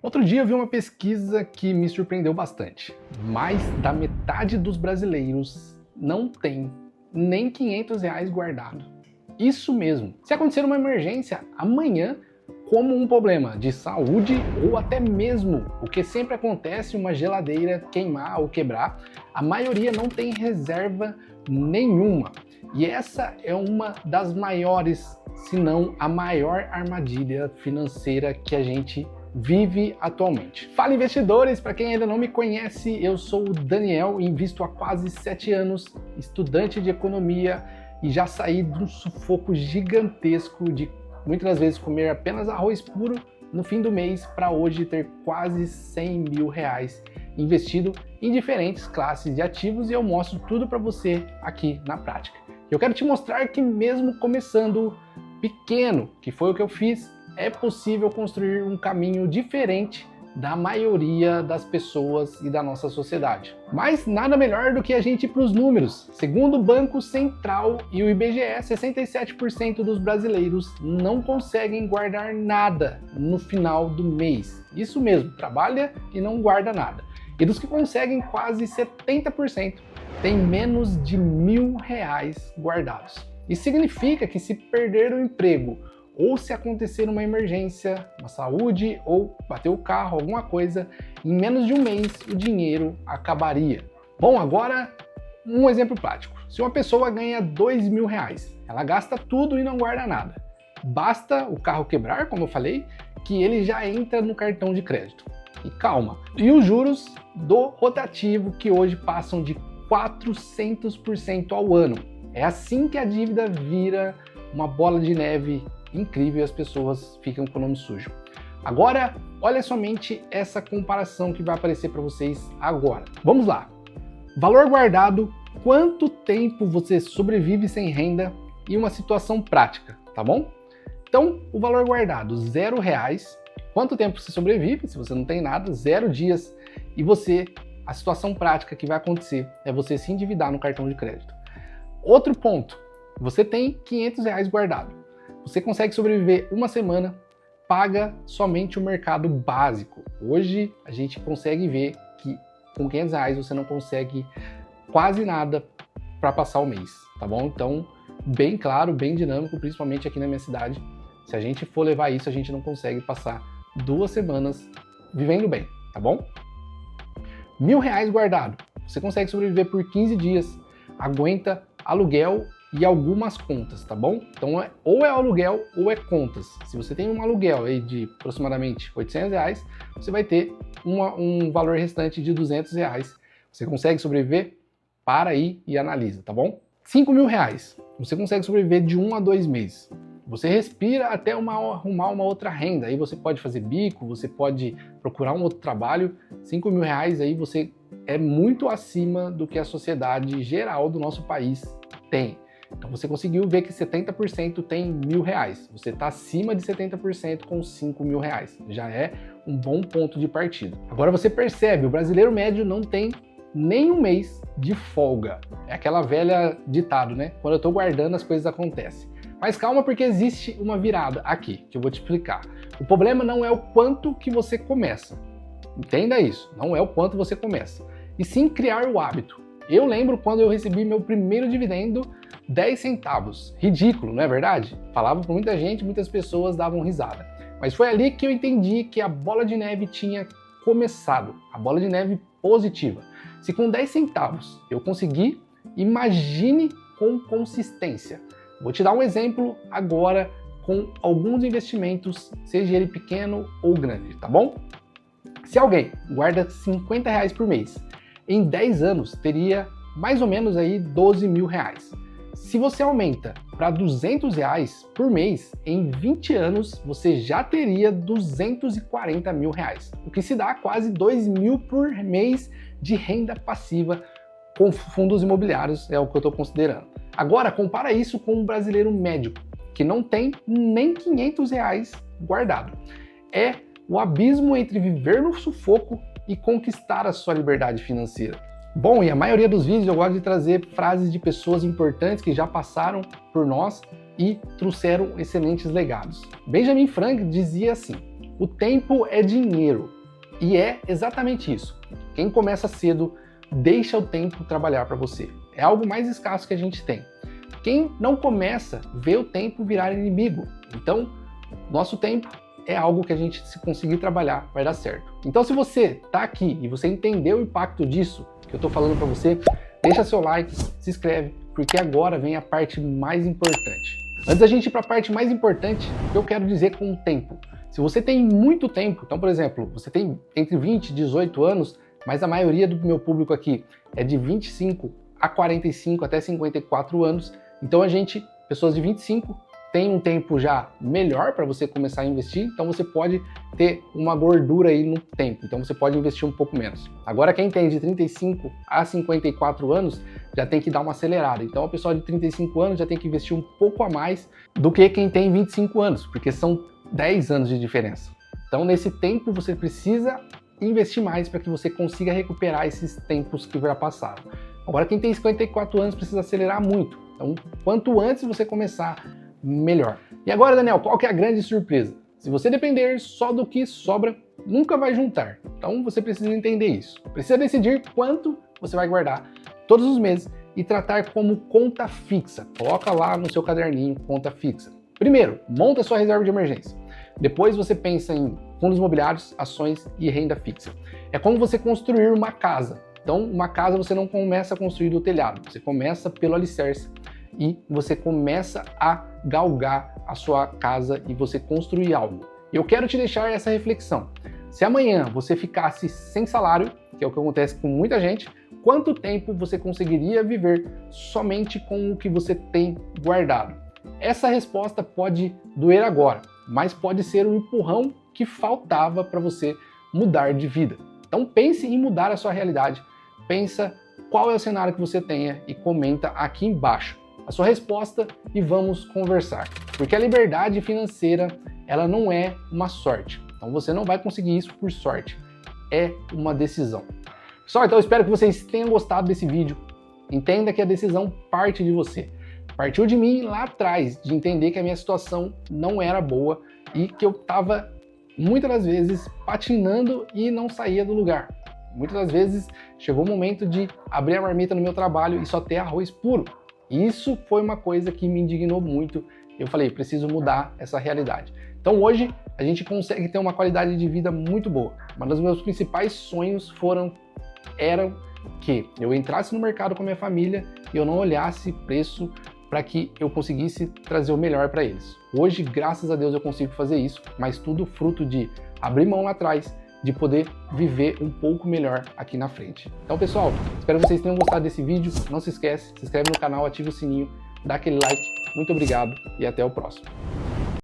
Outro dia eu vi uma pesquisa que me surpreendeu bastante. Mais da metade dos brasileiros não tem nem R$ 500 guardado. Isso mesmo. Se acontecer uma emergência amanhã, como um problema de saúde ou até mesmo o que sempre acontece, uma geladeira queimar ou quebrar, a maioria não tem reserva nenhuma. E essa é uma das maiores, se não a maior armadilha financeira que a gente vive atualmente. Fala, investidores! Para quem ainda não me conhece, eu sou o Daniel, invisto há quase 7 anos, estudante de economia, e já saí de um sufoco gigantesco de muitas das vezes comer apenas arroz puro no fim do mês para hoje ter quase R$100 mil investido em diferentes classes de ativos, e eu mostro tudo para você aqui na prática. Eu quero te mostrar que mesmo começando pequeno, que foi o que eu fiz, é possível construir um caminho diferente da maioria das pessoas e da nossa sociedade. Mas nada melhor do que a gente ir para os números. Segundo o Banco Central e o IBGE, 67% dos brasileiros não conseguem guardar nada no final do mês. Isso mesmo, trabalha e não guarda nada. E dos que conseguem, quase 70% têm menos de R$1.000 guardados. Isso significa que se perder o emprego, ou se acontecer uma emergência na saúde, ou bater o carro, alguma coisa, em menos de um mês o dinheiro acabaria. Bom, agora um exemplo prático. Se uma pessoa ganha R$2.000, ela gasta tudo e não guarda nada. Basta o carro quebrar, como eu falei, que ele já entra no cartão de crédito. E calma. E os juros do rotativo, que hoje passam de 400% ao ano. É assim que a dívida vira uma bola de neve incrível e as pessoas ficam com o nome sujo. Agora, olha somente essa comparação que vai aparecer para vocês agora. Vamos lá. Valor guardado, quanto tempo você sobrevive sem renda e uma situação prática, tá bom? Então, o valor guardado, R$0. Quanto tempo você sobrevive, se você não tem nada, 0 dias. E a situação prática que vai acontecer é você se endividar no cartão de crédito. Outro ponto, você tem R$500 guardado. Você consegue sobreviver uma semana, paga somente o mercado básico. Hoje a gente consegue ver que com R$500 você não consegue quase nada para passar o mês, tá bom? Então, bem claro, bem dinâmico, principalmente aqui na minha cidade. Se a gente for levar isso, a gente não consegue passar 2 semanas vivendo bem, tá bom? R$1.000 guardado. Você consegue sobreviver por 15 dias, aguenta aluguel e algumas contas, tá bom? Então, ou é aluguel ou é contas. Se você tem um aluguel aí de aproximadamente R$800, você vai ter um valor restante de R$200. Você consegue sobreviver? Para aí e analisa, tá bom? R$5.000. Você consegue sobreviver de 1 a 2 meses. Você respira até arrumar uma outra renda. Aí você pode fazer bico, você pode procurar um outro trabalho. R$5.000 aí você é muito acima do que a sociedade geral do nosso país tem. Então você conseguiu ver que 70% tem R$1.000. Você está acima de 70% com R$5.000. Já é um bom ponto de partida. Agora você percebe, o brasileiro médio não tem nem um mês de folga. É aquela velha ditado, né? Quando eu estou guardando, as coisas acontecem. Mas calma, porque existe uma virada aqui, que eu vou te explicar. O problema não é o quanto que você começa. Entenda isso, não é o quanto você começa. E sim criar o hábito. Eu lembro quando eu recebi meu primeiro dividendo, 10 centavos. Ridículo, não é verdade? Falava para muita gente, muitas pessoas davam risada. Mas foi ali que eu entendi que a bola de neve tinha começado. A bola de neve positiva. Se com 10 centavos eu consegui, imagine com consistência. Vou te dar um exemplo agora com alguns investimentos, seja ele pequeno ou grande, tá bom? Se alguém guarda R$50 por mês, em 10 anos teria mais ou menos aí R$12.000. Se você aumenta para R$200 por mês, em 20 anos você já teria R$240.000, o que se dá quase R$2.000 por mês de renda passiva com fundos imobiliários, é o que eu estou considerando. Agora, compara isso com um brasileiro médio, que não tem nem R$500 guardado. É o abismo entre viver no sufoco e conquistar a sua liberdade financeira. Bom, e a maioria dos vídeos eu gosto de trazer frases de pessoas importantes que já passaram por nós e trouxeram excelentes legados. Benjamin Franklin dizia assim: O tempo é dinheiro e é exatamente isso. Quem começa cedo deixa o tempo trabalhar para você. É algo mais escasso que a gente tem. Quem não começa vê o tempo virar inimigo. Então, nosso tempo é algo que a gente, se conseguir trabalhar, vai dar certo. Então, se você está aqui e você entendeu o impacto disso que eu estou falando para você, deixa seu like, se inscreve, porque agora vem a parte mais importante. Antes da gente ir para a parte mais importante, o que eu quero dizer com o tempo. Se você tem muito tempo, então, por exemplo, você tem entre 20 e 18 anos, mas a maioria do meu público aqui é de 25 a 45 até 54 anos, então pessoas de 25, tem um tempo já melhor para você começar a investir, então você pode ter uma gordura aí no tempo, então você pode investir um pouco menos. Agora quem tem de 35 a 54 anos já tem que dar uma acelerada, então a pessoa de 35 anos já tem que investir um pouco a mais do que quem tem 25 anos, porque são 10 anos de diferença. Então nesse tempo você precisa investir mais para que você consiga recuperar esses tempos que já passaram. Agora quem tem 54 anos precisa acelerar muito, então quanto antes você começar, melhor. E agora, Daniel, qual que é a grande surpresa? Se você depender só do que sobra, nunca vai juntar. Então você precisa entender isso. Precisa decidir quanto você vai guardar todos os meses e tratar como conta fixa. Coloca lá no seu caderninho, conta fixa. Primeiro, monta a sua reserva de emergência. Depois você pensa em fundos imobiliários, ações e renda fixa. É como você construir uma casa. Então, uma casa você não começa a construir do telhado, você começa pelo alicerce e você começa a galgar a sua casa e você construir algo. Eu quero te deixar essa reflexão. Se amanhã você ficasse sem salário, que é o que acontece com muita gente, quanto tempo você conseguiria viver somente com o que você tem guardado? Essa resposta pode doer agora, mas pode ser um empurrão que faltava para você mudar de vida. Então pense em mudar a sua realidade, pensa qual é o cenário que você tenha e comenta aqui embaixo a sua resposta e vamos conversar. Porque a liberdade financeira, ela não é uma sorte. Então você não vai conseguir isso por sorte. É uma decisão. Pessoal, então eu espero que vocês tenham gostado desse vídeo. Entenda que a decisão parte de você. Partiu de mim lá atrás, de entender que a minha situação não era boa e que eu estava, muitas das vezes, patinando e não saía do lugar. Muitas das vezes chegou o momento de abrir a marmita no meu trabalho e só ter arroz puro. Isso foi uma coisa que me indignou muito. Eu falei, preciso mudar essa realidade. Então hoje a gente consegue ter uma qualidade de vida muito boa. Um dos meus principais sonhos eram que eu entrasse no mercado com a minha família e eu não olhasse preço para que eu conseguisse trazer o melhor para eles. Hoje, graças a Deus, eu consigo fazer isso, mas tudo fruto de abrir mão lá atrás, de poder viver um pouco melhor aqui na frente. Então, pessoal, espero que vocês tenham gostado desse vídeo. Não se esquece, se inscreve no canal, ativa o sininho, dá aquele like. Muito obrigado e até o próximo.